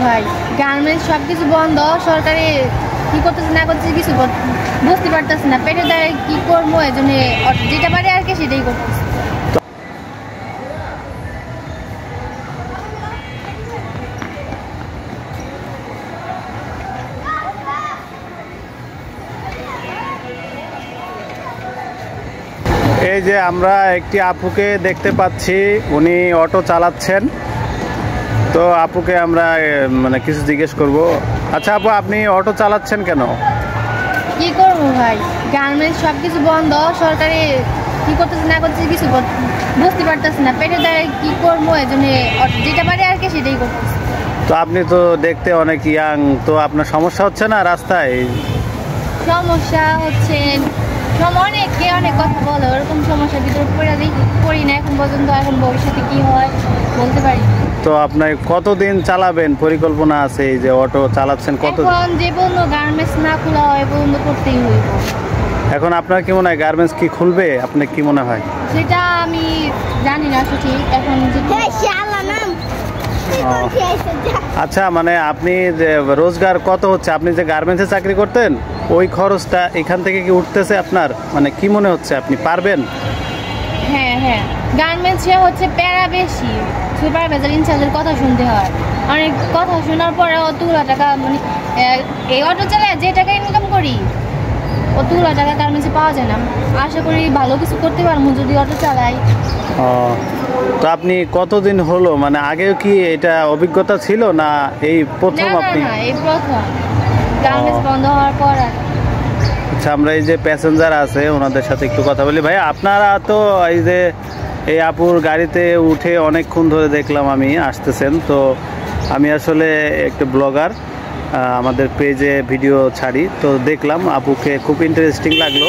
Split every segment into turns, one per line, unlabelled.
ভাই, গার্মেন্টস সবকিছু বন্ধ, সরকারি কি করতেছে না করতেছে কিছু বুঝতে পারতেছে না, পেটের দ্বারা কি করবো, এই জন্য যেটা পারে আর কি সেটাই করতেছে।
এই যে আমরা একটি আপুকে দেখতে পাচ্ছি, উনি অটো চালাচ্ছেন। তো আপুকে আমরা মানে কিছু জিজ্ঞেস করব। আচ্ছা আপু, আপনি অটো চালাচ্ছেন কেন?
কি করবো ভাই, গার্মেন্টস সবকিছু বন্ধ, সরকারি কি করতেছে না করতেছে কিছু বুঝতে পারতেছে না, পেটের দ্বারা কি করবো, এই জন্য যেটা পারে আর কি সেটাই করতেছে।
তো আপনি তো দেখতে অনেক ইয়াং, তো আপনার সমস্যা হচ্ছে না রাস্তায়?
সমস্যা হচ্ছে, অনেকে অনেক কথা বলে, ওরকম সমস্যার ভিতরে পড়ি না এখন পর্যন্ত, এখন ভবিষ্যতে কি হয় বলতে পারি।
তো আপনার কতদিন চালাবেন পরিকল্পনা আছে এই যে অটো চালাচ্ছেন?
এখন যে পর্যন্ত গার্মেন্টস না খোলা হয় পর্যন্ত করতেই হইব।
এখন আপনার কি মনে হয় গার্মেন্টস কি খুলবে? আপনার কি মনে হয়?
সেটা আমি জানি না সঠিক এখন।
আচ্ছা, মানে আপনি যে রোজগার কত হচ্ছে, আপনি যে গার্মেন্টসে চাকরি করতেন ওই খরচটা এখান থেকে কি উঠতেছে আপনার? মানে কি মনে হচ্ছে আপনি পারবেন?
হ্যাঁ হ্যাঁ, গার্মেন্টসে হচ্ছে প্যারা বেশি, সুপারভাইজার ইনচার্জের কথা শুনতে হয়, অনেক কথা শোনার পরে অতগুলো টাকা, মানে এই অটো চালায় যে টাকা ইনকাম করি অতগুলো টাকা গার্মেন্টসে পাওয়া যায় না। আশা করি ভালো কিছু করতে পারবো যদি অটো চালাই।
তো আপনি কতদিন হলো, মানে আগেও কি এটা অভিজ্ঞতা ছিল না এই প্রথম? আপনি
এই প্রথম গার্মেন্টস বন্ধ হওয়ার পর।
আচ্ছা, আমরা এই যে প্যাসেঞ্জার আছে ওনাদের সাথে একটু কথা বলি। ভাই, আপনারা তো এই যে এই আপুর গাড়িতে উঠে অনেকক্ষণ ধরে দেখলাম আমি আসতেছেন। তো আমি আসলে একটা ব্লগার, আমাদের পেজে ভিডিও ছাড়ি, তো দেখলাম আপুকে খুব ইন্টারেস্টিং লাগলো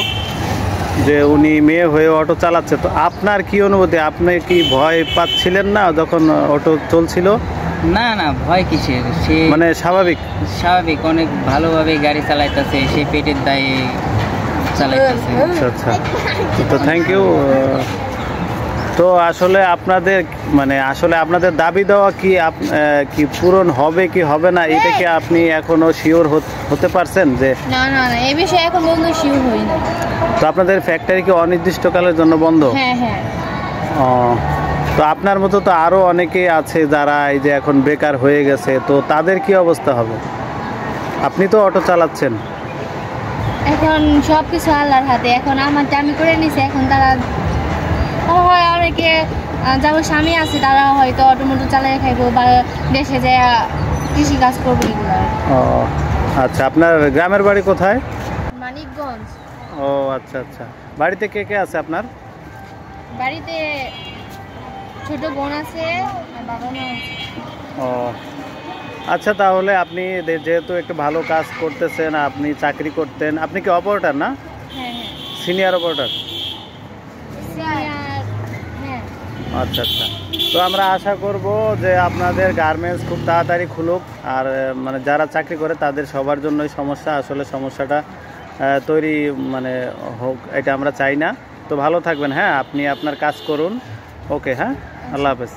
যে উনি মেয়ে হয়ে অটো চালাচ্ছে। তো আপনার কি অনুভূতি? আপনি কি ভয় পাচ্ছিলেন না যখন অটো চলছিল?
না না, ভয় কিসের, সে
মানে স্বাভাবিক
অনেক ভালোভাবে গাড়ি চালাইতেছে, সে পেটের দায়ে চালাইতেছে।
আচ্ছা আচ্ছা, তো থ্যাংক ইউ। তো আসলে আপনাদের দাবি দেওয়া কি পূরণ হবে কি হবে না, এটা কি আপনি এখনো শিওর হতে পারছেন? যে
না না না, এই বিষয়ে এখন বন্ধ শিওর হই না।
তো আপনাদের ফ্যাক্টরি কি অনির্দিষ্টকালের জন্য বন্ধ?
হ্যাঁ হ্যাঁ।
তো আপনার মতো তো আরো অনেকেই আছে যারা এই যে এখন বেকার হয়ে গেছে, তো তাদের কি অবস্থা হবে? আপনি তো অটো চালাচ্ছেন।
এখন সবকিছু আল্লাহর হাতে, এখন আমারটা আমি করে নিছি, এখন তারা হয় অনেকে যাদের স্বামী আছে তারা হয়তো অটোমোটো চালিয়ে খাইবো বা দেশে যে কৃষি কাজ করবো এগুলো।
আচ্ছা, আপনার গ্রামের বাড়ি কোথায়?
মানিকগঞ্জ।
ও আচ্ছা আচ্ছা, বাড়িতে কে কে আছে আপনার?
বাড়িতে ছোট বোন আছে আর বাবা মা আছে।
আচ্ছা, তাহলে আপনি যেহেতু একটু ভালো কাজ করতেছেন, আপনি চাকরি করতেন, আপনি কি অপারেটর না?
হ্যাঁ হ্যাঁ,
সিনিয়র অপারেটর।
হ্যাঁ।
আচ্ছা আচ্ছা, তো আমরা আশা করব যে আপনাদের গার্মেন্টস খুব তাড়াতাড়ি খুলুক, আর মানে যারা চাকরি করে তাদের সবার জন্যই সমস্যাটা তৈরি মানে হোক, এটা আমরা চাই না। তো ভালো থাকবেন, হ্যাঁ, আপনি আপনার কাজ করুন। ওকে, হ্যাঁ, আল্লাহ হাফেজ।